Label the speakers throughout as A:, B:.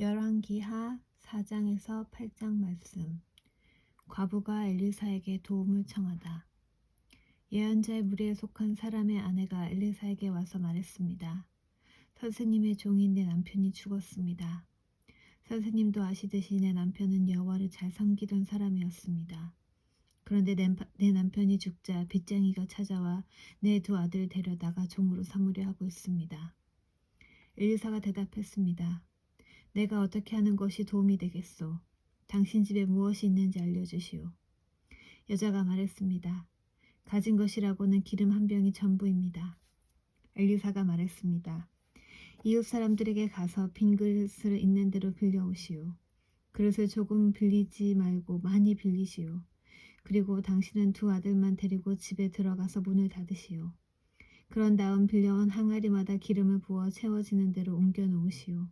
A: 열왕기하 4장에서 8장 말씀. 과부가 엘리사에게 도움을 청하다. 예언자의 무리에 속한 사람의 아내가 엘리사에게 와서 말했습니다. 선생님의 종인 내 남편이 죽었습니다. 선생님도 아시듯이 내 남편은 여호와를 잘 섬기던 사람이었습니다. 그런데 내 남편이 죽자 빗장이가 찾아와 내 두 아들을 데려다가 종으로 삼으려 하고 있습니다. 엘리사가 대답했습니다. 내가 어떻게 하는 것이 도움이 되겠소? 당신 집에 무엇이 있는지 알려주시오. 여자가 말했습니다. 가진 것이라고는 기름 한 병이 전부입니다. 엘리사가 말했습니다. 이웃 사람들에게 가서 빈 그릇을 있는 대로 빌려오시오. 그릇을 조금 빌리지 말고 많이 빌리시오. 그리고 당신은 두 아들만 데리고 집에 들어가서 문을 닫으시오. 그런 다음 빌려온 항아리마다 기름을 부어 채워지는 대로 옮겨 놓으시오.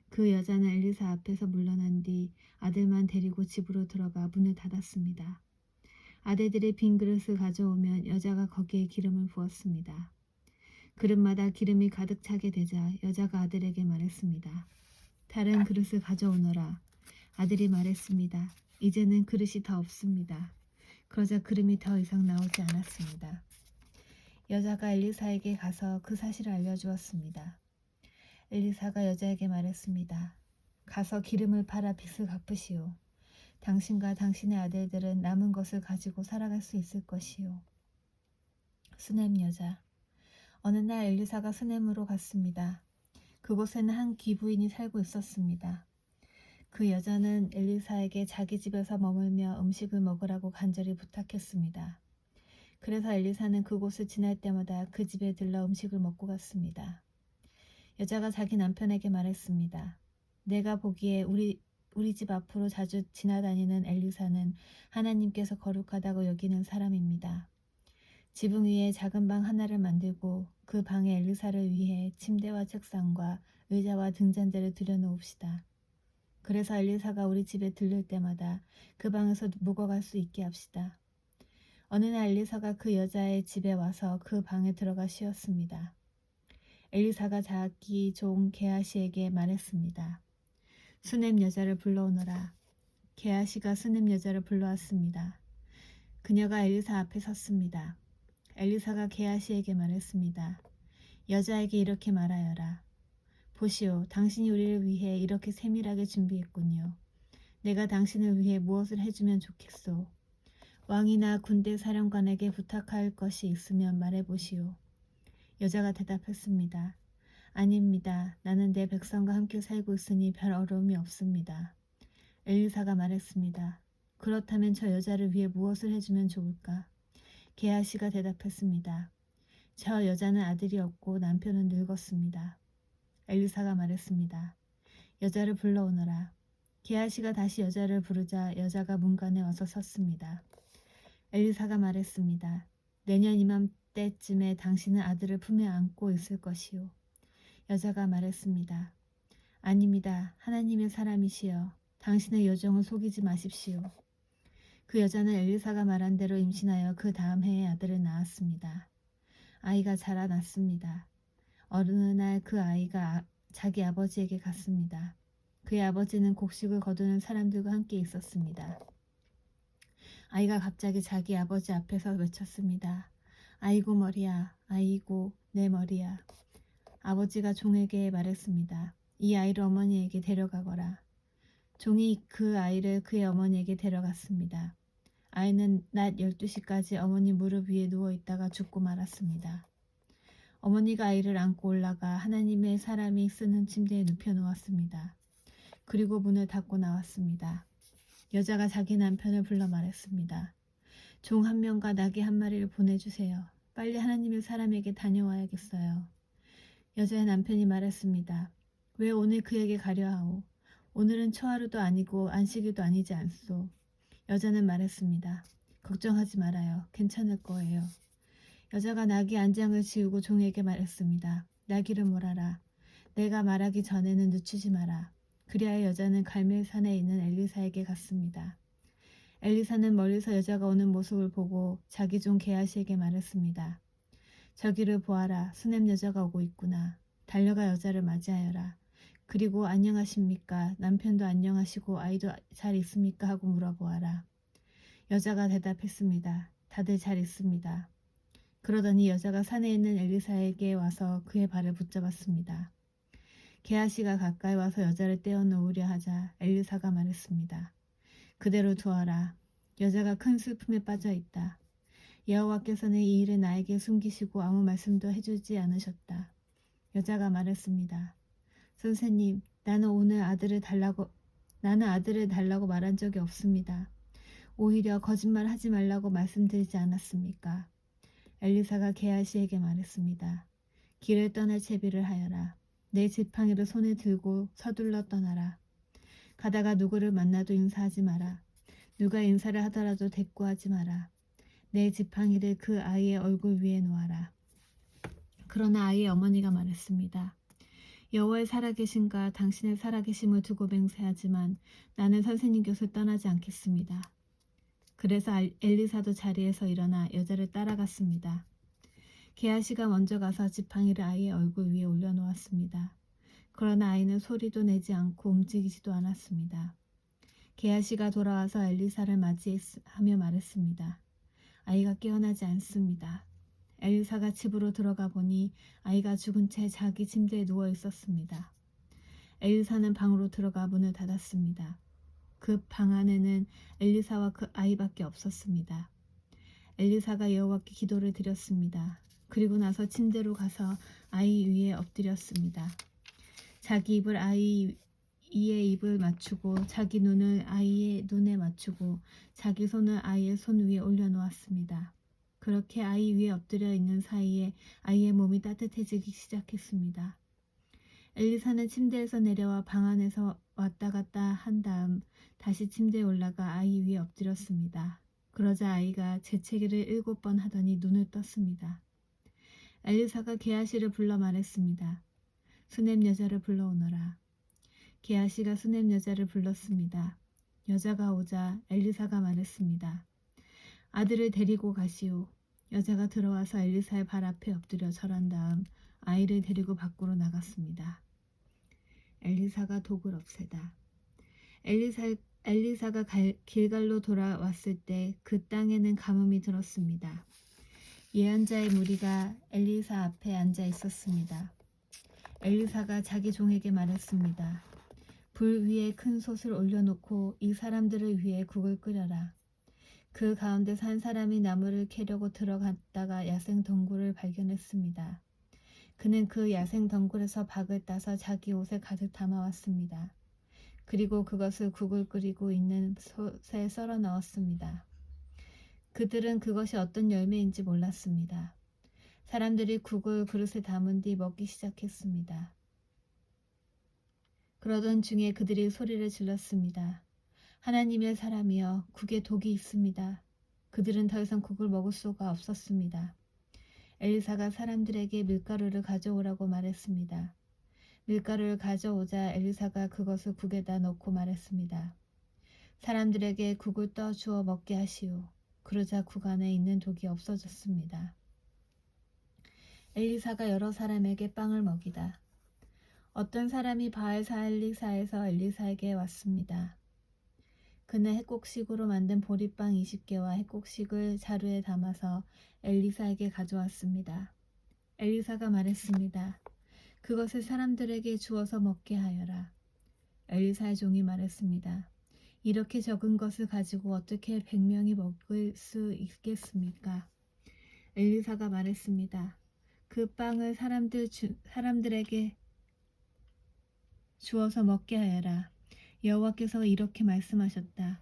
A: 그 여자는 엘리사 앞에서 물러난 뒤 아들만 데리고 집으로 들어가 문을 닫았습니다. 아들들이 빈 그릇을 가져오면 여자가 거기에 기름을 부었습니다. 그릇마다 기름이 가득 차게 되자 여자가 아들에게 말했습니다. 다른 그릇을 가져오너라. 아들이 말했습니다. 이제는 그릇이 더 없습니다. 그러자 기름이 더 이상 나오지 않았습니다. 여자가 엘리사에게 가서 그 사실을 알려주었습니다. 엘리사가 여자에게 말했습니다. 가서 기름을 팔아 빚을 갚으시오. 당신과 당신의 아들들은 남은 것을 가지고 살아갈 수 있을 것이오. 수넴 여자. 어느 날 엘리사가 수넴으로 갔습니다. 그곳에는 한 귀부인이 살고 있었습니다. 그 여자는 엘리사에게 자기 집에서 머물며 음식을 먹으라고 간절히 부탁했습니다. 그래서 엘리사는 그곳을 지날 때마다 그 집에 들러 음식을 먹고 갔습니다. 여자가 자기 남편에게 말했습니다. 내가 보기에 우리 집 앞으로 자주 지나다니는 엘리사는 하나님께서 거룩하다고 여기는 사람입니다. 지붕 위에 작은 방 하나를 만들고 그 방에 엘리사를 위해 침대와 책상과 의자와 등잔대를 들여놓읍시다. 그래서 엘리사가 우리 집에 들를 때마다 그 방에서 묵어갈 수 있게 합시다. 어느 날 엘리사가 그 여자의 집에 와서 그 방에 들어가 쉬었습니다. 엘리사가 자기 종 게하시에게 말했습니다. 수넴 여자를 불러오너라. 게하시가 수넴 여자를 불러왔습니다. 그녀가 엘리사 앞에 섰습니다. 엘리사가 게하시에게 말했습니다. 여자에게 이렇게 말하여라. 보시오, 당신이 우리를 위해 이렇게 세밀하게 준비했군요. 내가 당신을 위해 무엇을 해주면 좋겠소? 왕이나 군대 사령관에게 부탁할 것이 있으면 말해보시오. 여자가 대답했습니다. 아닙니다. 나는 내 백성과 함께 살고 있으니 별 어려움이 없습니다. 엘리사가 말했습니다. 그렇다면 저 여자를 위해 무엇을 해주면 좋을까? 게하시가 대답했습니다. 저 여자는 아들이 없고 남편은 늙었습니다. 엘리사가 말했습니다. 여자를 불러오너라. 게하시가 다시 여자를 부르자 여자가 문간에 와서 섰습니다. 엘리사가 말했습니다. 내년 이맘때쯤에 당신은 아들을 품에 안고 있을 것이오. 여자가 말했습니다. 아닙니다. 하나님의 사람이시여. 당신의 여종을 속이지 마십시오. 그 여자는 엘리사가 말한 대로 임신하여 그 다음 해에 아들을 낳았습니다. 아이가 자라났습니다. 어느 날 그 아이가 자기 아버지에게 갔습니다. 그의 아버지는 곡식을 거두는 사람들과 함께 있었습니다. 아이가 갑자기 자기 아버지 앞에서 외쳤습니다. 아이고 머리야, 아이고 내 머리야. 아버지가 종에게 말했습니다. 이 아이를 어머니에게 데려가거라. 종이 그 아이를 그의 어머니에게 데려갔습니다. 아이는 낮 12시까지 어머니 무릎 위에 누워있다가 죽고 말았습니다. 어머니가 아이를 안고 올라가 하나님의 사람이 쓰는 침대에 눕혀놓았습니다. 그리고 문을 닫고 나왔습니다. 여자가 자기 남편을 불러 말했습니다. 종 한 명과 나귀 한 마리를 보내주세요. 빨리 하나님의 사람에게 다녀와야겠어요. 여자의 남편이 말했습니다. 왜 오늘 그에게 가려 하오? 오늘은 초하루도 아니고 안식일도 아니지 않소. 여자는 말했습니다. 걱정하지 말아요. 괜찮을 거예요. 여자가 나귀 안장을 지우고 종에게 말했습니다. 나귀를 몰아라. 내가 말하기 전에는 늦추지 마라. 그리하여 여자는 갈멜산에 있는 엘리사에게 갔습니다. 엘리사는 멀리서 여자가 오는 모습을 보고 자기 종 게하시에게 말했습니다. 저기를 보아라. 수넴 여자가 오고 있구나. 달려가 여자를 맞이하여라. 그리고 안녕하십니까? 남편도 안녕하시고 아이도 잘 있습니까? 하고 물어보아라. 여자가 대답했습니다. 다들 잘 있습니다. 그러더니 여자가 산에 있는 엘리사에게 와서 그의 발을 붙잡았습니다. 게하시가 가까이 와서 여자를 떼어놓으려 하자 엘리사가 말했습니다. 그대로 두어라. 여자가 큰 슬픔에 빠져 있다. 여호와께서는 이 일을 나에게 숨기시고 아무 말씀도 해주지 않으셨다. 여자가 말했습니다. 선생님, 나는 아들을 달라고 말한 적이 없습니다. 오히려 거짓말 하지 말라고 말씀드리지 않았습니까? 엘리사가 게하시에게 말했습니다. 길을 떠날 채비를 하여라. 내 지팡이를 손에 들고 서둘러 떠나라. 가다가 누구를 만나도 인사하지 마라. 누가 인사를 하더라도 대꾸하지 마라. 내 지팡이를 그 아이의 얼굴 위에 놓아라. 그러나 아이의 어머니가 말했습니다. 여호와의 살아계신가 당신의 살아계심을 두고 맹세하지만 나는 선생님 곁을 떠나지 않겠습니다. 그래서 엘리사도 자리에서 일어나 여자를 따라갔습니다. 게하시가 먼저 가서 지팡이를 아이의 얼굴 위에 올려놓았습니다. 그러나 아이는 소리도 내지 않고 움직이지도 않았습니다. 게하시가 돌아와서 엘리사를 맞이하며 말했습니다. 아이가 깨어나지 않습니다. 엘리사가 집으로 들어가 보니 아이가 죽은 채 자기 침대에 누워 있었습니다. 엘리사는 방으로 들어가 문을 닫았습니다. 그 방 안에는 엘리사와 그 아이밖에 없었습니다. 엘리사가 여호와께 기도를 드렸습니다. 그리고 나서 침대로 가서 아이 위에 엎드렸습니다. 자기 입을 아이의 입을 맞추고 자기 눈을 아이의 눈에 맞추고 자기 손을 아이의 손 위에 올려놓았습니다. 그렇게 아이 위에 엎드려 있는 사이에 아이의 몸이 따뜻해지기 시작했습니다. 엘리사는 침대에서 내려와 방 안에서 왔다 갔다 한 다음 다시 침대에 올라가 아이 위에 엎드렸습니다. 그러자 아이가 재채기를 7번 하더니 눈을 떴습니다. 엘리사가 게하시를 불러 말했습니다. 수넴 여자를 불러오너라. 게하시가 수넴 여자를 불렀습니다. 여자가 오자 엘리사가 말했습니다. 아들을 데리고 가시오. 여자가 들어와서 엘리사의 발 앞에 엎드려 절한 다음 아이를 데리고 밖으로 나갔습니다. 엘리사가 독을 없애다. 엘리사가 길갈로 돌아왔을 때 그 땅에는 가뭄이 들었습니다. 예언자의 무리가 엘리사 앞에 앉아 있었습니다. 엘리사가 자기 종에게 말했습니다. 불 위에 큰 솥을 올려놓고 이 사람들을 위해 국을 끓여라. 그 가운데서 한 사람이 나무를 캐려고 들어갔다가 야생 덩굴을 발견했습니다. 그는 그 야생 덩굴에서 박을 따서 자기 옷에 가득 담아왔습니다. 그리고 그것을 국을 끓이고 있는 솥에 썰어 넣었습니다. 그들은 그것이 어떤 열매인지 몰랐습니다. 사람들이 국을 그릇에 담은 뒤 먹기 시작했습니다. 그러던 중에 그들이 소리를 질렀습니다. 하나님의 사람이여, 국에 독이 있습니다. 그들은 더 이상 국을 먹을 수가 없었습니다. 엘리사가 사람들에게 밀가루를 가져오라고 말했습니다. 밀가루를 가져오자 엘리사가 그것을 국에다 넣고 말했습니다. 사람들에게 국을 떠 주어 먹게 하시오. 그러자 국 안에 있는 독이 없어졌습니다. 엘리사가 여러 사람에게 빵을 먹이다. 어떤 사람이 바알사엘리사에서 엘리사에게 왔습니다. 그는 햇곡식으로 만든 보리빵 20개와 햇곡식을 자루에 담아서 엘리사에게 가져왔습니다. 엘리사가 말했습니다. 그것을 사람들에게 주어서 먹게 하여라. 엘리사의 종이 말했습니다. 이렇게 적은 것을 가지고 어떻게 100명이 먹을 수 있겠습니까? 엘리사가 말했습니다. 그 빵을 사람들에게 주어서 먹게 하여라. 여호와께서 이렇게 말씀하셨다.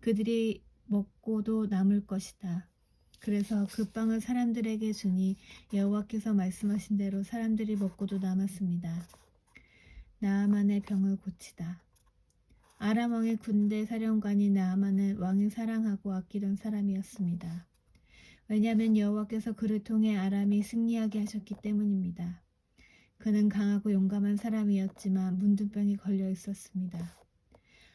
A: 그들이 먹고도 남을 것이다. 그래서 그 빵을 사람들에게 주니 여호와께서 말씀하신 대로 사람들이 먹고도 남았습니다. 나아만의 병을 고치다. 아람 왕의 군대 사령관이 나아만은 왕이 사랑하고 아끼던 사람이었습니다. 왜냐하면 여호와께서 그를 통해 아람이 승리하게 하셨기 때문입니다. 그는 강하고 용감한 사람이었지만 문둥병이 걸려 있었습니다.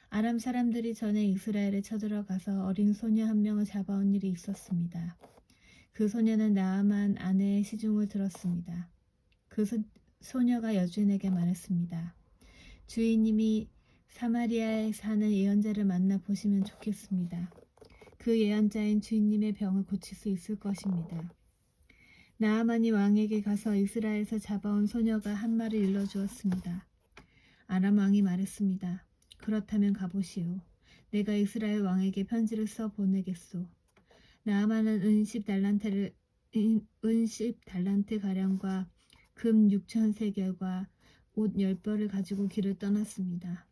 A: 아람 사람들이 전에 이스라엘에 쳐들어가서 어린 소녀 한 명을 잡아온 일이 있었습니다. 그 소녀는 나아만 아내의 시중을 들었습니다. 그 소녀가 여주인에게 말했습니다. 주인님이 사마리아에 사는 예언자를 만나 보시면 좋겠습니다. 그 예언자인 주인님의 병을 고칠 수 있을 것입니다. 나아만이 왕에게 가서 이스라엘에서 잡아온 소녀가 한 말을 일러주었습니다. 아람 왕이 말했습니다. 그렇다면 가보시오. 내가 이스라엘 왕에게 편지를 써 보내겠소. 나아만은 은 10달란트 가량과 금 6,000세겔과 옷 10벌을 가지고 길을 떠났습니다.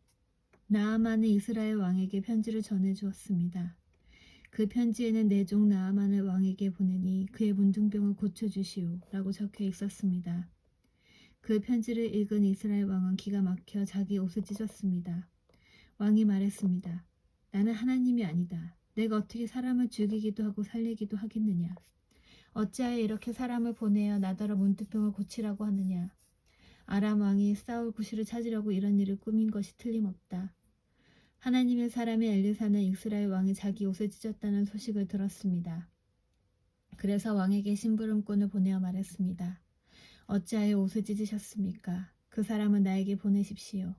A: 나아만은 이스라엘 왕에게 편지를 전해주었습니다. 그 편지에는 내 종 나아만을 왕에게 보내니 그의 문둥병을 고쳐주시오 라고 적혀 있었습니다. 그 편지를 읽은 이스라엘 왕은 기가 막혀 자기 옷을 찢었습니다. 왕이 말했습니다. 나는 하나님이 아니다. 내가 어떻게 사람을 죽이기도 하고 살리기도 하겠느냐. 어찌하여 이렇게 사람을 보내어 나더러 문둥병을 고치라고 하느냐. 아람 왕이 싸울 구실을 찾으려고 이런 일을 꾸민 것이 틀림없다. 하나님의 사람인 엘리사는 이스라엘 왕이 자기 옷을 찢었다는 소식을 들었습니다. 그래서 왕에게 심부름꾼을 보내어 말했습니다. 어찌하여 옷을 찢으셨습니까? 그 사람은 나에게 보내십시오.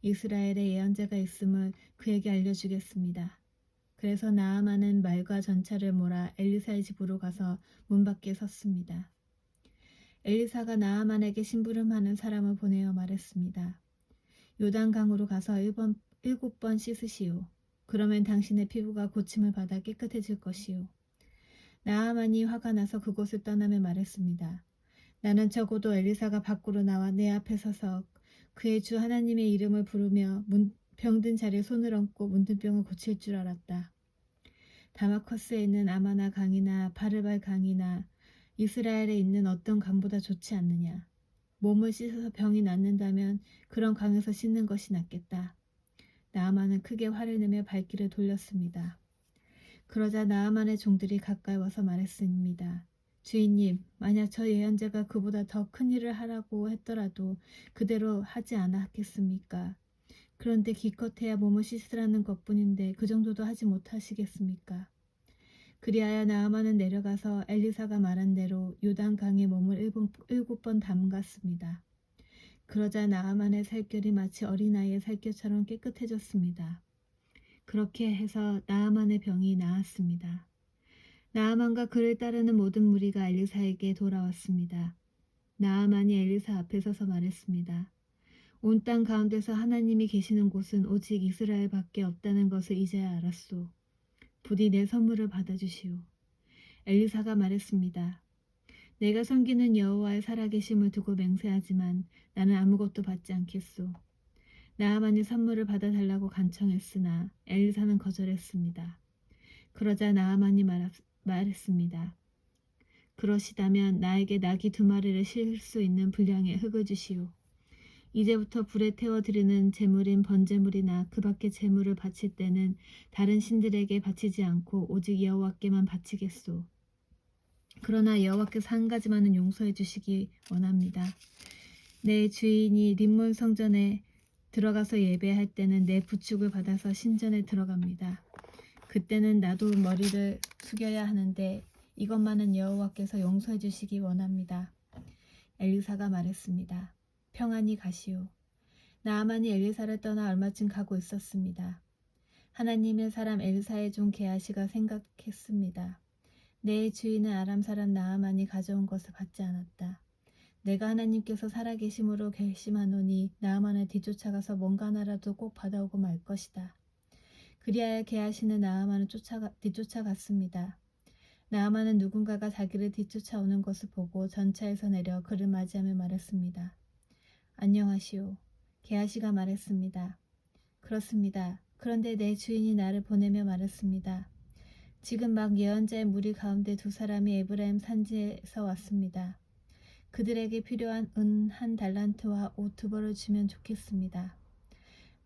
A: 이스라엘에 예언자가 있음을 그에게 알려주겠습니다. 그래서 나아만은 말과 전차를 몰아 엘리사의 집으로 가서 문 밖에 섰습니다. 엘리사가 나아만에게 심부름하는 사람을 보내어 말했습니다. 요단강으로 가서 7번 씻으시오. 그러면 당신의 피부가 고침을 받아 깨끗해질 것이오. 나아만이 화가 나서 그곳을 떠나며 말했습니다. 나는 적어도 엘리사가 밖으로 나와 내 앞에 서서 그의 주 하나님의 이름을 부르며 병든 자리에 손을 얹고 문둥병을 고칠 줄 알았다. 다마커스에 있는 아마나 강이나 바르발 강이나 이스라엘에 있는 어떤 강보다 좋지 않느냐. 몸을 씻어서 병이 낫는다면 그런 강에서 씻는 것이 낫겠다. 나아만은 크게 화를 내며 발길을 돌렸습니다. 그러자 나아만의 종들이 가까이 와서 말했습니다. 주인님, 만약 저 예언자가 그보다 더 큰 일을 하라고 했더라도 그대로 하지 않았겠습니까? 그런데 기껏해야 몸을 씻으라는 것뿐인데 그 정도도 하지 못하시겠습니까? 그리하여 나아만은 내려가서 엘리사가 말한 대로 요단강에 몸을 7번 담갔습니다. 그러자 나아만의 살결이 마치 어린아이의 살결처럼 깨끗해졌습니다. 그렇게 해서 나아만의 병이 나았습니다. 나아만과 그를 따르는 모든 무리가 엘리사에게 돌아왔습니다. 나아만이 엘리사 앞에 서서 말했습니다. 온 땅 가운데서 하나님이 계시는 곳은 오직 이스라엘 밖에 없다는 것을 이제야 알았소. 부디 내 선물을 받아주시오. 엘리사가 말했습니다. 내가 섬기는 여호와의 살아계심을 두고 맹세하지만 나는 아무것도 받지 않겠소. 나아만이 선물을 받아달라고 간청했으나 엘리사는 거절했습니다. 그러자 나아만이 말했습니다. 그러시다면 나에게 나귀 2마리를 실 수 있는 분량의 흙을 주시오. 이제부터 불에 태워 드리는 제물인 번제물이나 그 밖의 제물을 바칠 때는 다른 신들에게 바치지 않고 오직 여호와께만 바치겠소. 그러나 여호와께서 한 가지만은 용서해 주시기 원합니다. 내 주인이 림몬 성전에 들어가서 예배할 때는 내 부축을 받아서 신전에 들어갑니다. 그때는 나도 머리를 숙여야 하는데 이것만은 여호와께서 용서해 주시기 원합니다. 엘리사가 말했습니다. 평안히 가시오. 나아만이 엘리사를 떠나 얼마쯤 가고 있었습니다. 하나님의 사람 엘리사의 종 게하시가 생각했습니다. 내 주인은 아람 사람 나아만이 가져온 것을 받지 않았다. 내가 하나님께서 살아계심으로 결심하노니 나아만을 뒤쫓아가서 뭔가 하나라도 꼭 받아오고 말 것이다. 그리하여 게하시는 나아만을 뒤쫓아갔습니다. 나아만은 누군가가 자기를 뒤쫓아오는 것을 보고 전차에서 내려 그를 맞이하며 말했습니다. 안녕하시오. 게하시가 말했습니다. 그렇습니다. 그런데 내 주인이 나를 보내며 말했습니다. 지금 막 예언자의 무리 가운데 2사람이 에브라임 산지에서 왔습니다. 그들에게 필요한 은 1달란트와 옷 2벌을 주면 좋겠습니다.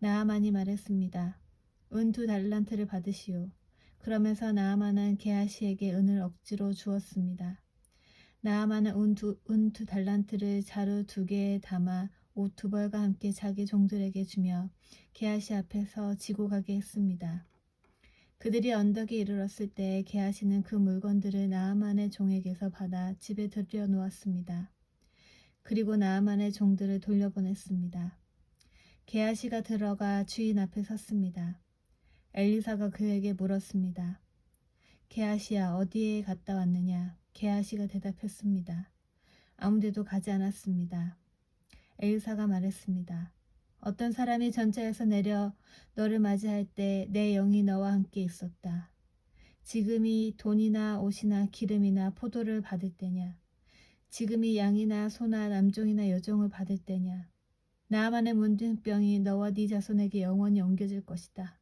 A: 나아만이 말했습니다. 은 2달란트를 받으시오. 그러면서 나아만은 게하시에게 은을 억지로 주었습니다. 나아만은 은 2달란트를 자루 2개에 담아 옷 2벌과 함께 자기 종들에게 주며 게하시 앞에서 지고 가게 했습니다. 그들이 언덕에 이르렀을 때 게하시는 그 물건들을 나아만의 종에게서 받아 집에 들여놓았습니다. 그리고 나아만의 종들을 돌려보냈습니다. 게하시가 들어가 주인 앞에 섰습니다. 엘리사가 그에게 물었습니다. 게하시야, 어디에 갔다 왔느냐? 게하시가 대답했습니다. 아무데도 가지 않았습니다. 엘리사가 말했습니다. 어떤 사람이 전차에서 내려 너를 맞이할 때 내 영이 너와 함께 있었다. 지금이 돈이나 옷이나 기름이나 포도를 받을 때냐? 지금이 양이나 소나 남종이나 여종을 받을 때냐? 나만의 문둥병이 너와 네 자손에게 영원히 옮겨질 것이다.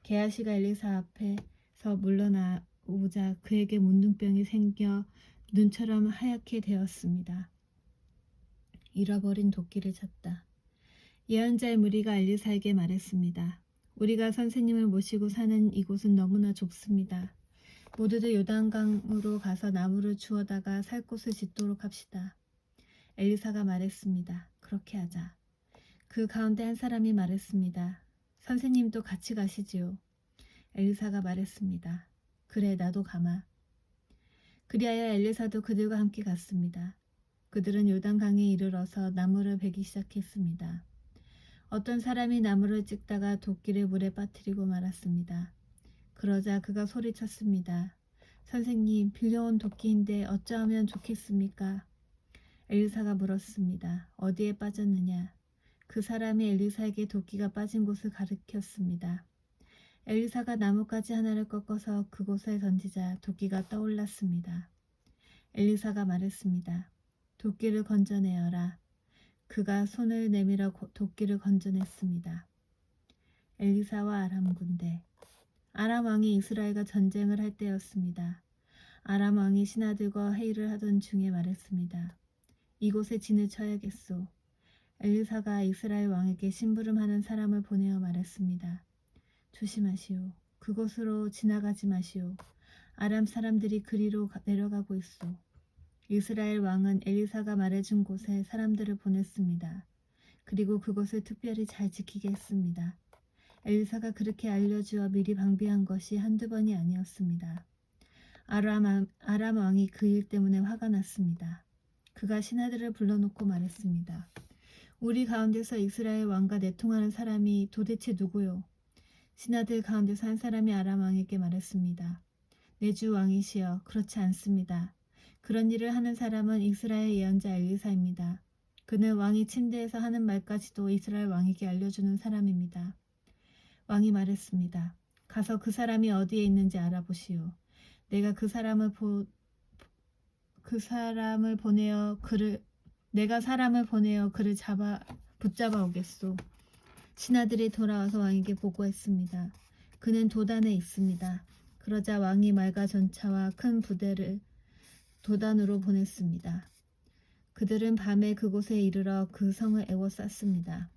A: 게하시가 엘리사 앞에서 물러나오자 그에게 문둥병이 생겨 눈처럼 하얗게 되었습니다. 잃어버린 도끼를 찾다. 예언자의 무리가 엘리사에게 말했습니다. 우리가 선생님을 모시고 사는 이곳은 너무나 좁습니다. 모두들 요단강으로 가서 나무를 주워다가 살 곳을 짓도록 합시다. 엘리사가 말했습니다. 그렇게 하자. 그 가운데 한 사람이 말했습니다. 선생님도 같이 가시지요. 엘리사가 말했습니다. 그래, 나도 가마. 그리하여 엘리사도 그들과 함께 갔습니다. 그들은 요단강에 이르러서 나무를 베기 시작했습니다. 어떤 사람이 나무를 찍다가 도끼를 물에 빠뜨리고 말았습니다. 그러자 그가 소리쳤습니다. 선생님, 빌려온 도끼인데 어쩌면 좋겠습니까? 엘리사가 물었습니다. 어디에 빠졌느냐? 그 사람이 엘리사에게 도끼가 빠진 곳을 가리켰습니다. 엘리사가 나뭇가지 하나를 꺾어서 그곳에 던지자 도끼가 떠올랐습니다. 엘리사가 말했습니다. 도끼를 건져내어라. 그가 손을 내밀어 도끼를 건져냈습니다. 엘리사와 아람 군대. 아람 왕이 이스라엘과 전쟁을 할 때였습니다. 아람 왕이 신하들과 회의를 하던 중에 말했습니다. 이곳에 진을 쳐야겠소. 엘리사가 이스라엘 왕에게 심부름하는 사람을 보내어 말했습니다. 조심하시오. 그곳으로 지나가지 마시오. 아람 사람들이 그리로 내려가고 있소. 이스라엘 왕은 엘리사가 말해준 곳에 사람들을 보냈습니다. 그리고 그곳을 특별히 잘 지키게 했습니다. 엘리사가 그렇게 알려주어 미리 방비한 것이 한두 번이 아니었습니다. 아람 왕이 그 일 때문에 화가 났습니다. 그가 신하들을 불러놓고 말했습니다. 우리 가운데서 이스라엘 왕과 내통하는 사람이 도대체 누구요? 신하들 가운데서 한 사람이 아람 왕에게 말했습니다. 내 주 왕이시여, 그렇지 않습니다. 그런 일을 하는 사람은 이스라엘 예언자 엘리사입니다. 그는 왕이 침대에서 하는 말까지도 이스라엘 왕에게 알려주는 사람입니다. 왕이 말했습니다. 가서 그 사람이 어디에 있는지 알아보시오. 내가 사람을 보내어 그를 붙잡아 오겠소. 신하들이 돌아와서 왕에게 보고했습니다. 그는 도단에 있습니다. 그러자 왕이 말과 전차와 큰 부대를 도단으로 보냈습니다. 그들은 밤에 그곳에 이르러 그 성을 에워쌌습니다.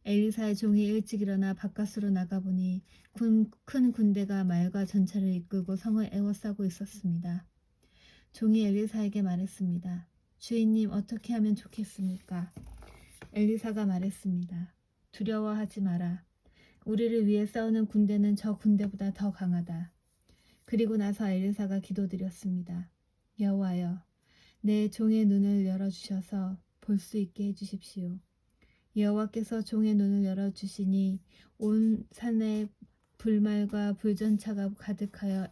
A: 엘리사의 종이 일찍 일어나 바깥으로 나가보니 큰 군대가 말과 전차를 이끌고 성을 에워싸고 있었습니다. 종이 엘리사에게 말했습니다. 주인님, 어떻게 하면 좋겠습니까? 엘리사가 말했습니다. 두려워하지 마라. 우리를 위해 싸우는 군대는 저 군대보다 더 강하다. 그리고 나서 엘리사가 기도드렸습니다. 여호와여, 내 종의 눈을 열어주셔서 볼 수 있게 해주십시오. 여호와께서 종의 눈을 열어주시니 온 산에 불말과 불전차가 가득하여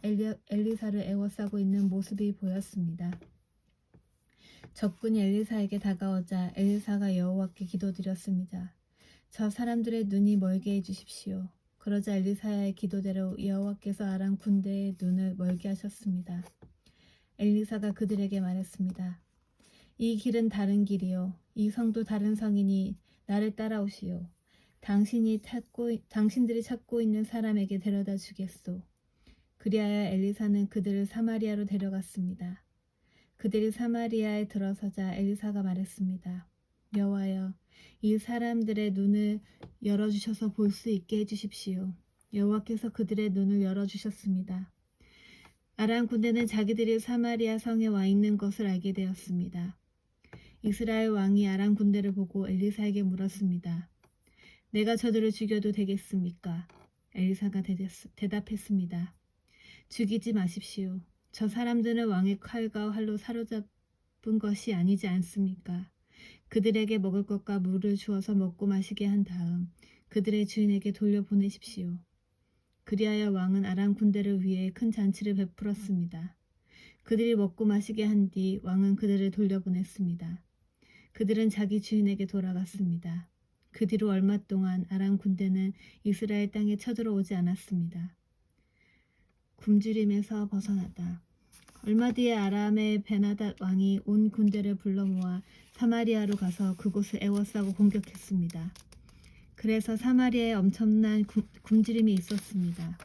A: 엘리사를 에워싸고 있는 모습이 보였습니다. 적군이 엘리사에게 다가오자 엘리사가 여호와께 기도드렸습니다. 저 사람들의 눈이 멀게 해주십시오. 그러자 엘리사의 기도대로 여호와께서 아람 군대의 눈을 멀게 하셨습니다. 엘리사가 그들에게 말했습니다. 이 길은 다른 길이요. 이 성도 다른 성이니 나를 따라오시오. 당신들이 찾고 있는 사람에게 데려다 주겠소. 그리하여 엘리사는 그들을 사마리아로 데려갔습니다. 그들이 사마리아에 들어서자 엘리사가 말했습니다. 여호와여, 이 사람들의 눈을 열어주셔서 볼 수 있게 해주십시오. 여호와께서 그들의 눈을 열어주셨습니다. 아람 군대는 자기들이 사마리아 성에 와 있는 것을 알게 되었습니다. 이스라엘 왕이 아람 군대를 보고 엘리사에게 물었습니다. 내가 저들을 죽여도 되겠습니까? 엘리사가 대답했습니다. 죽이지 마십시오. 저 사람들은 왕의 칼과 활로 사로잡은 것이 아니지 않습니까? 그들에게 먹을 것과 물을 주어서 먹고 마시게 한 다음 그들의 주인에게 돌려보내십시오. 그리하여 왕은 아람 군대를 위해 큰 잔치를 베풀었습니다. 그들이 먹고 마시게 한 뒤 왕은 그들을 돌려보냈습니다. 그들은 자기 주인에게 돌아갔습니다. 그 뒤로 얼마 동안 아람 군대는 이스라엘 땅에 쳐들어오지 않았습니다. 굶주림에서 벗어나다. 얼마 뒤에 아람의 베나닷 왕이 온 군대를 불러 모아 사마리아로 가서 그곳을 에워싸고 공격했습니다. 그래서 사마리아에 엄청난 굶주림이 있었습니다.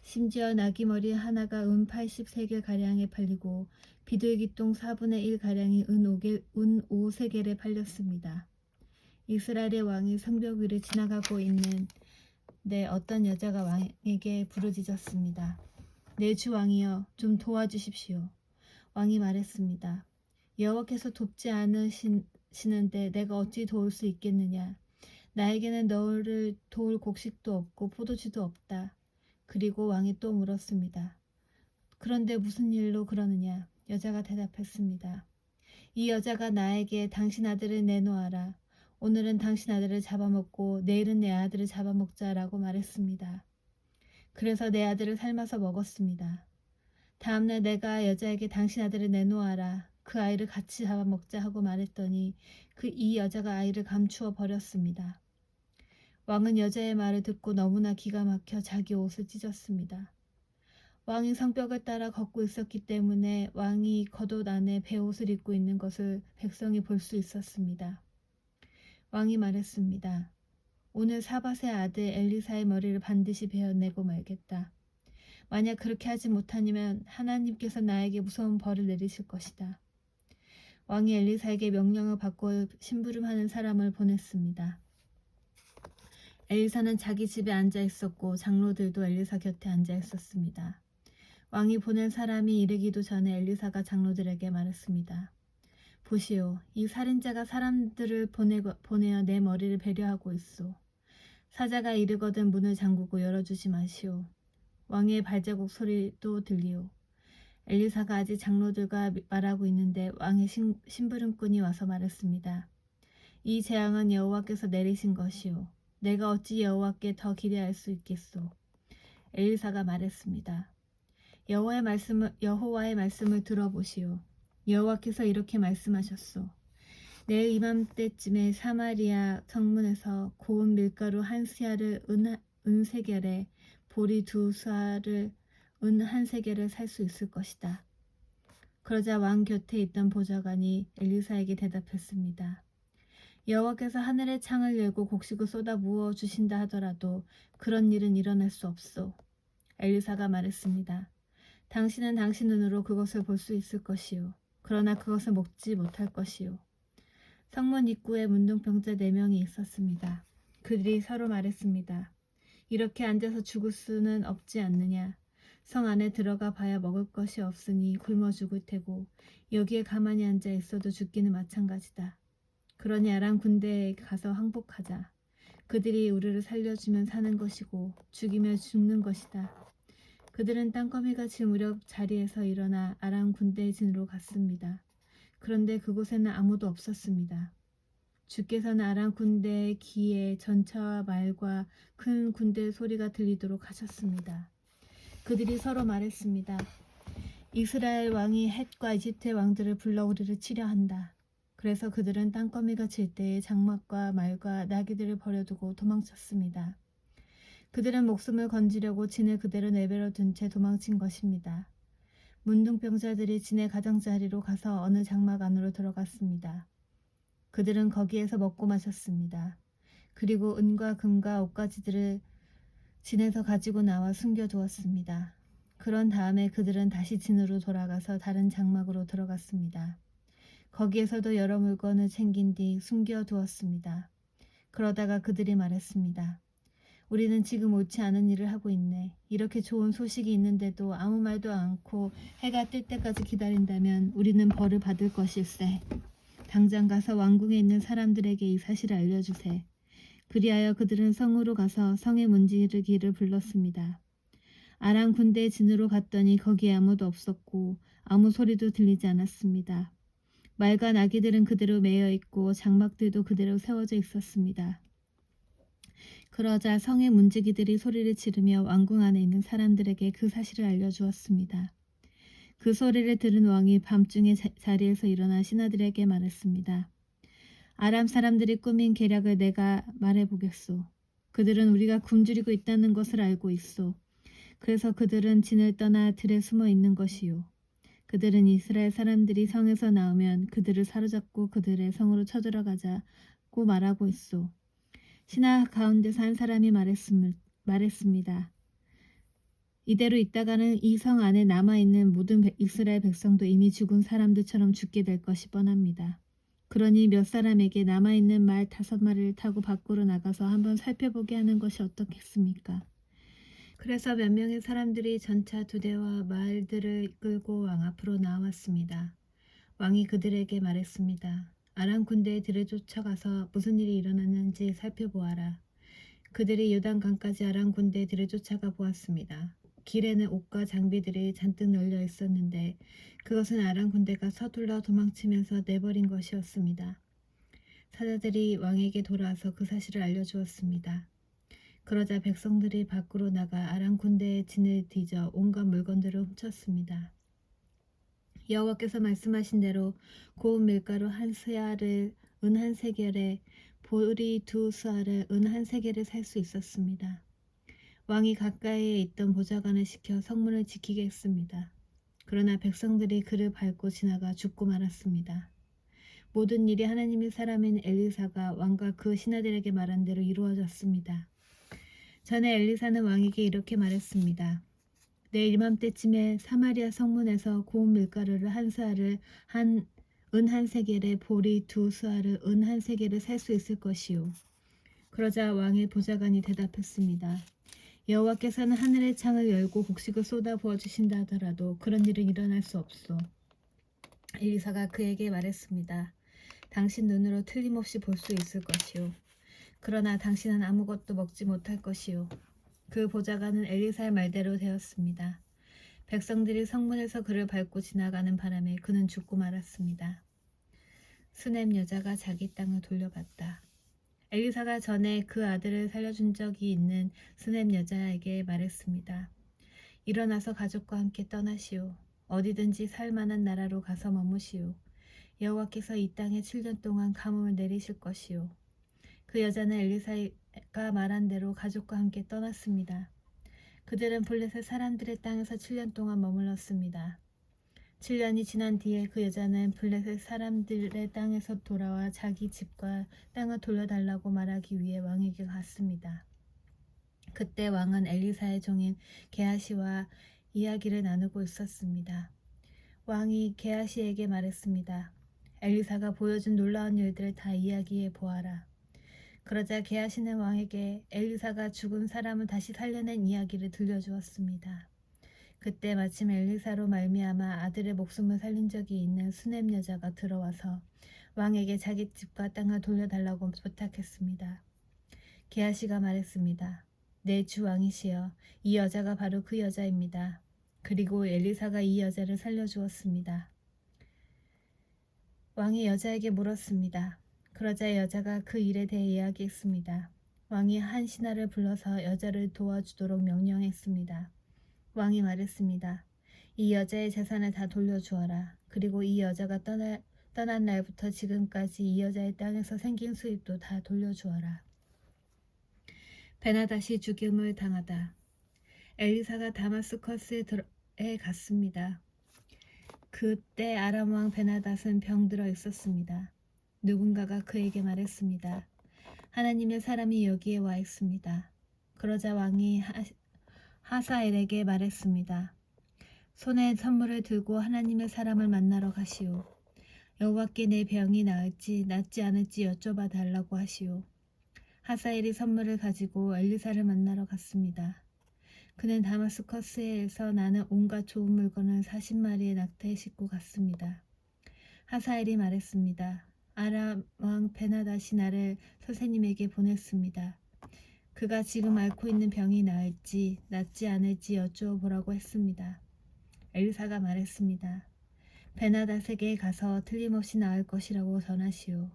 A: 심지어 나귀머리 하나가 은 83개가량에 팔리고 비둘기똥 4분의 1가량이 은 5세겔에 팔렸습니다. 이스라엘의 왕이 성벽 위를 지나가고 있는데 어떤 여자가 왕에게 부르짖었습니다. 내 주 왕이여, 좀 도와주십시오. 왕이 말했습니다. 여호와께서 돕지 않으시는데 내가 어찌 도울 수 있겠느냐. 나에게는 너를 도울 곡식도 없고 포도주도 없다. 그리고 왕이 또 물었습니다. 그런데 무슨 일로 그러느냐? 여자가 대답했습니다. 이 여자가 나에게 당신 아들을 내놓아라. 오늘은 당신 아들을 잡아먹고 내일은 내 아들을 잡아먹자라고 말했습니다. 그래서 내 아들을 삶아서 먹었습니다. 다음날 내가 여자에게 당신 아들을 내놓아라. 그 아이를 같이 잡아먹자 하고 말했더니 이 여자가 아이를 감추어 버렸습니다. 왕은 여자의 말을 듣고 너무나 기가 막혀 자기 옷을 찢었습니다. 왕이 성벽을 따라 걷고 있었기 때문에 왕이 겉옷 안에 베옷을 입고 있는 것을 백성이 볼 수 있었습니다. 왕이 말했습니다. 오늘 사밧의 아들 엘리사의 머리를 반드시 베어내고 말겠다. 만약 그렇게 하지 못하면 하나님께서 나에게 무서운 벌을 내리실 것이다. 왕이 엘리사에게 명령을 받고 심부름하는 사람을 보냈습니다. 엘리사는 자기 집에 앉아 있었고 장로들도 엘리사 곁에 앉아 있었습니다. 왕이 보낸 사람이 이르기도 전에 엘리사가 장로들에게 말했습니다. 보시오, 이 살인자가 사람들을 보내어 내 머리를 배려하고 있소. 사자가 이르거든 문을 잠그고 열어주지 마시오. 왕의 발자국 소리도 들리오. 엘리사가 아직 장로들과 말하고 있는데 왕의 심부름꾼이 와서 말했습니다. 이 재앙은 여호와께서 내리신 것이오. 내가 어찌 여호와께 더 기대할 수 있겠소. 엘리사가 말했습니다. 여호와의 말씀을 들어보시오. 여호와께서 이렇게 말씀하셨소. 내일 이맘때쯤에 사마리아 성문에서 고운 밀가루 한 스야를 은 3개를, 보리 2스야를 은 1세겔을 살 수 있을 것이다. 그러자 왕 곁에 있던 보좌관이 엘리사에게 대답했습니다. 여호와께서 하늘의 창을 열고 곡식을 쏟아 부어 주신다 하더라도 그런 일은 일어날 수 없소. 엘리사가 말했습니다. 당신은 당신 눈으로 그것을 볼 수 있을 것이요. 그러나 그것을 먹지 못할 것이요. 성문 입구에 문둥병자 4명이 있었습니다. 그들이 서로 말했습니다. 이렇게 앉아서 죽을 수는 없지 않느냐. 성 안에 들어가 봐야 먹을 것이 없으니 굶어 죽을 테고 여기에 가만히 앉아 있어도 죽기는 마찬가지다. 그러니 아람 군대에 가서 항복하자. 그들이 우리를 살려주면 사는 것이고 죽이면 죽는 것이다. 그들은 땅거미같이 무렵 자리에서 일어나 아람 군대의 진으로 갔습니다. 그런데 그곳에는 아무도 없었습니다. 주께서는 아람 군대의 귀에 전차와 말과 큰 군대의 소리가 들리도록 하셨습니다. 그들이 서로 말했습니다. 이스라엘 왕이 헷과 이집트의 왕들을 불러 우리를 치려 한다. 그래서 그들은 땅거미가 질 때에 장막과 말과 나귀들을 버려두고 도망쳤습니다. 그들은 목숨을 건지려고 진을 그대로 내버려 둔 채 도망친 것입니다. 문둥병자들이 진의 가장자리로 가서 어느 장막 안으로 들어갔습니다. 그들은 거기에서 먹고 마셨습니다. 그리고 은과 금과 옷가지들을 진에서 가지고 나와 숨겨두었습니다. 그런 다음에 그들은 다시 진으로 돌아가서 다른 장막으로 들어갔습니다. 거기에서도 여러 물건을 챙긴 뒤 숨겨두었습니다. 그러다가 그들이 말했습니다. 우리는 지금 옳지 않은 일을 하고 있네. 이렇게 좋은 소식이 있는데도 아무 말도 않고 해가 뜰 때까지 기다린다면 우리는 벌을 받을 것일세. 당장 가서 왕궁에 있는 사람들에게 이 사실을 알려주세. 그리하여 그들은 성으로 가서 성의 문지르기를 불렀습니다. 아람 군대의 진으로 갔더니 거기에 아무도 없었고 아무 소리도 들리지 않았습니다. 말과 나귀들은 그대로 매여 있고 장막들도 그대로 세워져 있었습니다. 그러자 성의 문지기들이 소리를 지르며 왕궁 안에 있는 사람들에게 그 사실을 알려주었습니다. 그 소리를 들은 왕이 밤중에 자리에서 일어나 신하들에게 말했습니다. 아람 사람들이 꾸민 계략을 내가 말해보겠소. 그들은 우리가 굶주리고 있다는 것을 알고 있소. 그래서 그들은 진을 떠나 들에 숨어 있는 것이요. 그들은 이스라엘 사람들이 성에서 나오면 그들을 사로잡고 그들의 성으로 쳐들어가자고 말하고 있소. 신하 가운데서 한 사람이 말했습니다. 이대로 있다가는 이 성 안에 남아있는 모든 이스라엘 백성도 이미 죽은 사람들처럼 죽게 될 것이 뻔합니다. 그러니 몇 사람에게 남아있는 말 5마리를 타고 밖으로 나가서 한번 살펴보게 하는 것이 어떻겠습니까? 그래서 몇 명의 사람들이 전차 2대와 말들을 끌고 왕 앞으로 나왔습니다. 왕이 그들에게 말했습니다. 아람 군대에 들에 쫓아가서 무슨 일이 일어났는지 살펴보아라. 그들이 요단강까지 아람 군대에 들에 쫓아가 보았습니다. 길에는 옷과 장비들이 잔뜩 널려 있었는데 그것은 아람 군대가 서둘러 도망치면서 내버린 것이었습니다. 사자들이 왕에게 돌아와서 그 사실을 알려주었습니다. 그러자 백성들이 밖으로 나가 아람 군대의 진을 뒤져 온갖 물건들을 훔쳤습니다. 여호와께서 말씀하신 대로 고운 밀가루 1스야를 은 1세겔에 보리 2스야를 은 1세겔에 살 수 있었습니다. 왕이 가까이에 있던 보좌관을 시켜 성문을 지키게 했습니다. 그러나 백성들이 그를 밟고 지나가 죽고 말았습니다. 모든 일이 하나님의 사람인 엘리사가 왕과 그 신하들에게 말한 대로 이루어졌습니다. 전에 엘리사는 왕에게 이렇게 말했습니다. 내일 이맘때쯤에 사마리아 성문에서 고운 밀가루를 1스야를 은 1세겔에 보리 2스야를 은 1세겔에 살 수 있을 것이요. 그러자 왕의 보좌관이 대답했습니다. 여호와께서는 하늘의 창을 열고 곡식을 쏟아 부어주신다 하더라도 그런 일은 일어날 수 없소. 엘리사가 그에게 말했습니다. 당신 눈으로 틀림없이 볼 수 있을 것이요. 그러나 당신은 아무것도 먹지 못할 것이요. 그 보좌관은 엘리사의 말대로 되었습니다. 백성들이 성문에서 그를 밟고 지나가는 바람에 그는 죽고 말았습니다. 수넴 여자가 자기 땅을 돌려받다. 엘리사가 전에 그 아들을 살려준 적이 있는 수넴 여자에게 말했습니다. 일어나서 가족과 함께 떠나시오. 어디든지 살만한 나라로 가서 머무시오. 여호와께서 이 땅에 7년 동안 가뭄을 내리실 것이오. 그 여자는 엘리사가 말한 대로 가족과 함께 떠났습니다. 그들은 블레셋 사람들의 땅에서 7년 동안 머물렀습니다. 7년이 지난 뒤에 그 여자는 블레셋 사람들의 땅에서 돌아와 자기 집과 땅을 돌려달라고 말하기 위해 왕에게 갔습니다. 그때 왕은 엘리사의 종인 게하시와 이야기를 나누고 있었습니다. 왕이 게하시에게 말했습니다. 엘리사가 보여준 놀라운 일들을 다 이야기해 보아라. 그러자 게하시는 왕에게 엘리사가 죽은 사람을 다시 살려낸 이야기를 들려주었습니다. 그때 마침 엘리사로 말미암아 아들의 목숨을 살린 적이 있는 수넴 여자가 들어와서 왕에게 자기 집과 땅을 돌려달라고 부탁했습니다. 게하시가 말했습니다. 내 주 왕이시여, 이 여자가 바로 그 여자입니다. 그리고 엘리사가 이 여자를 살려주었습니다. 왕이 여자에게 물었습니다. 그러자 여자가 그 일에 대해 이야기했습니다. 왕이 한 신하를 불러서 여자를 도와주도록 명령했습니다. 왕이 말했습니다. 이 여자의 재산을 다 돌려주어라. 그리고 이 여자가 떠난 날부터 지금까지 이 여자의 땅에서 생긴 수입도 다 돌려주어라. 베나닷이 죽임을 당하다. 엘리사가 다마스커스에 갔습니다. 그때 아람 왕 베나닷은 병들어 있었습니다. 누군가가 그에게 말했습니다. 하나님의 사람이 여기에 와 있습니다. 그러자 왕이 하사엘에게 말했습니다. 손에 선물을 들고 하나님의 사람을 만나러 가시오. 여호와께 내 병이 나을지 낫지 않을지 여쭤봐 달라고 하시오. 하사엘이 선물을 가지고 엘리사를 만나러 갔습니다. 그는 다마스커스에서 나는 온갖 좋은 물건을 40마리의 낙타에 싣고 갔습니다. 하사엘이 말했습니다. 아람 왕 베나닷이 나를 선생님에게 보냈습니다. 그가 지금 앓고 있는 병이 나을지 낫지 않을지 여쭈어 보라고 했습니다. 엘리사가 말했습니다. 베나닷에게 가서 틀림없이 나을 것이라고 전하시오.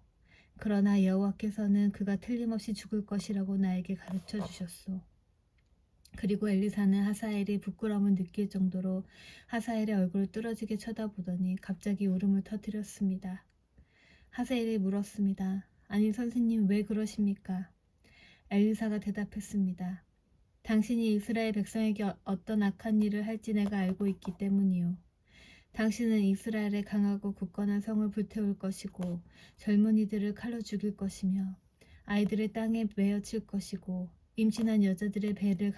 A: 그러나 여호와께서는 그가 틀림없이 죽을 것이라고 나에게 가르쳐 주셨소. 그리고 엘리사는 하사엘이 부끄러움을 느낄 정도로 하사엘의 얼굴을 뚫어지게 쳐다보더니 갑자기 울음을 터뜨렸습니다. 하사엘이 물었습니다. 아니 선생님 왜 그러십니까? 엘리사가 대답했습니다. 당신이 이스라엘 백성에게 어떤 악한 일을 할지 내가 알고 있기 때문이요. 당신은 이스라엘의 강하고 굳건한 성을 불태울 것이고 젊은이들을 칼로 죽일 것이며 아이들을 땅에 메어칠 것이고 임신한 여자들의 배를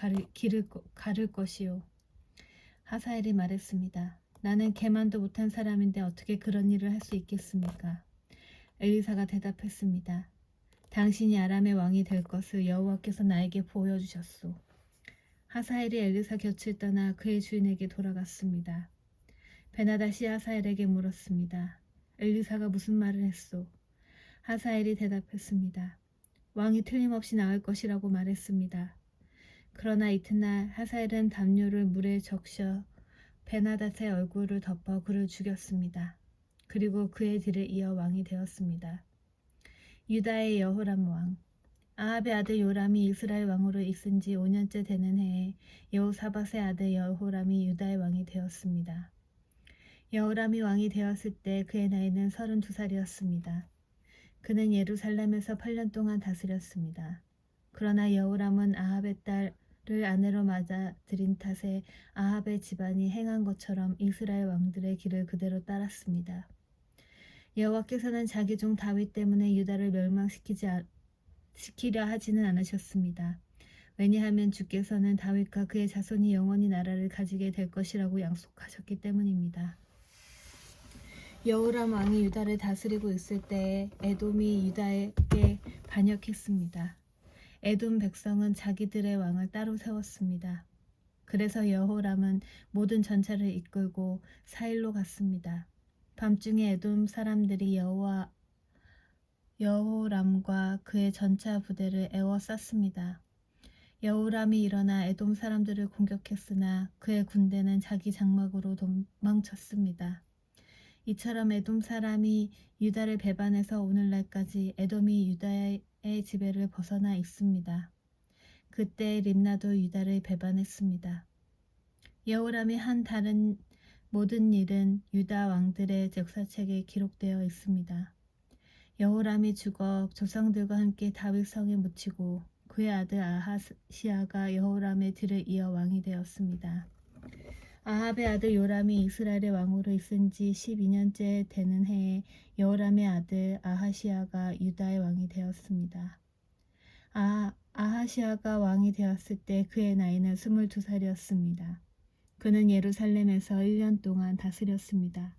A: 가를 것이요. 하사엘이 말했습니다. 나는 개만도 못한 사람인데 어떻게 그런 일을 할 수 있겠습니까? 엘리사가 대답했습니다. 당신이 아람의 왕이 될 것을 여호와께서 나에게 보여주셨소. 하사엘이 엘리사 곁을 떠나 그의 주인에게 돌아갔습니다. 베나닷이 하사엘에게 물었습니다. 엘리사가 무슨 말을 했소? 하사엘이 대답했습니다. 왕이 틀림없이 나을 것이라고 말했습니다. 그러나 이튿날 하사엘은 담요를 물에 적셔 베나닷의 얼굴을 덮어 그를 죽였습니다. 그리고 그의 뒤를 이어 왕이 되었습니다. 유다의 여호람 왕. 아합의 아들 요람이 이스라엘 왕으로 있은 지 5년째 되는 해에 여호사밧의 아들 여호람이 유다의 왕이 되었습니다. 여호람이 왕이 되었을 때 그의 나이는 32살이었습니다. 그는 예루살렘에서 8년 동안 다스렸습니다. 그러나 여호람은 아합의 딸을 아내로 맞아들인 탓에 아합의 집안이 행한 것처럼 이스라엘 왕들의 길을 그대로 따랐습니다. 여호와께서는 자기 종 다윗 때문에 유다를 멸망시키려 하지는 않으셨습니다. 왜냐하면 주께서는 다윗과 그의 자손이 영원히 나라를 가지게 될 것이라고 약속하셨기 때문입니다. 여호람 왕이 유다를 다스리고 있을 때에 에돔이 유다에게 반역했습니다. 에돔 백성은 자기들의 왕을 따로 세웠습니다. 그래서 여호람은 모든 전차를 이끌고 사일로 갔습니다. 밤중에 에돔 사람들이 여호람과 그의 전차 부대를 에워쌌습니다. 여호람이 일어나 에돔 사람들을 공격했으나 그의 군대는 자기 장막으로 도망쳤습니다. 이처럼 에돔 사람이 유다를 배반해서 오늘날까지 에돔이 유다의 지배를 벗어나 있습니다. 그때 림나도 유다를 배반했습니다. 여호람이 한 다른 모든 일은 유다 왕들의 역사책에 기록되어 있습니다. 여호람이 죽어 조상들과 함께 다윗 성에 묻히고 그의 아들 아하시아가 여호람의 뒤를 이어 왕이 되었습니다. 아합의 아들 요람이 이스라엘의 왕으로 있은 지 12년째 되는 해에 여호람의 아들 아하시아가 유다의 왕이 되었습니다. 아하시아가 왕이 되었을 때 그의 나이는 22살이었습니다. 그는 예루살렘에서 1년 동안 다스렸습니다.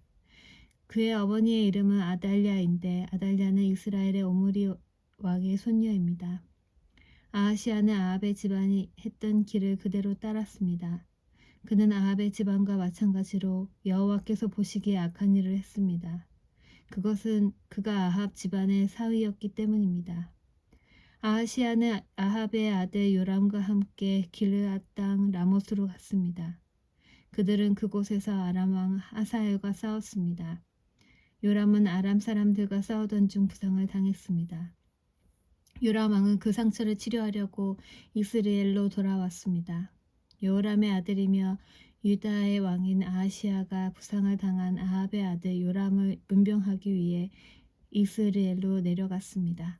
A: 그의 어머니의 이름은 아달랴인데 아달랴는 이스라엘의 오므리 왕의 손녀입니다. 아하시아는 아합의 집안이 했던 길을 그대로 따랐습니다. 그는 아합의 집안과 마찬가지로 여호와께서 보시기에 악한 일을 했습니다. 그것은 그가 아합 집안의 사위였기 때문입니다. 아하시아는 아합의 아들 요람과 함께 길르앗 땅 라못으로 갔습니다. 그들은 그곳에서 아람 왕 하사엘과 싸웠습니다. 요람은 아람 사람들과 싸우던 중 부상을 당했습니다. 요람 왕은 그 상처를 치료하려고 이스라엘로 돌아왔습니다. 여호람의 아들이며 유다의 왕인 아하시아가 부상을 당한 아합의 아들 요람을 문병하기 위해 이스라엘로 내려갔습니다.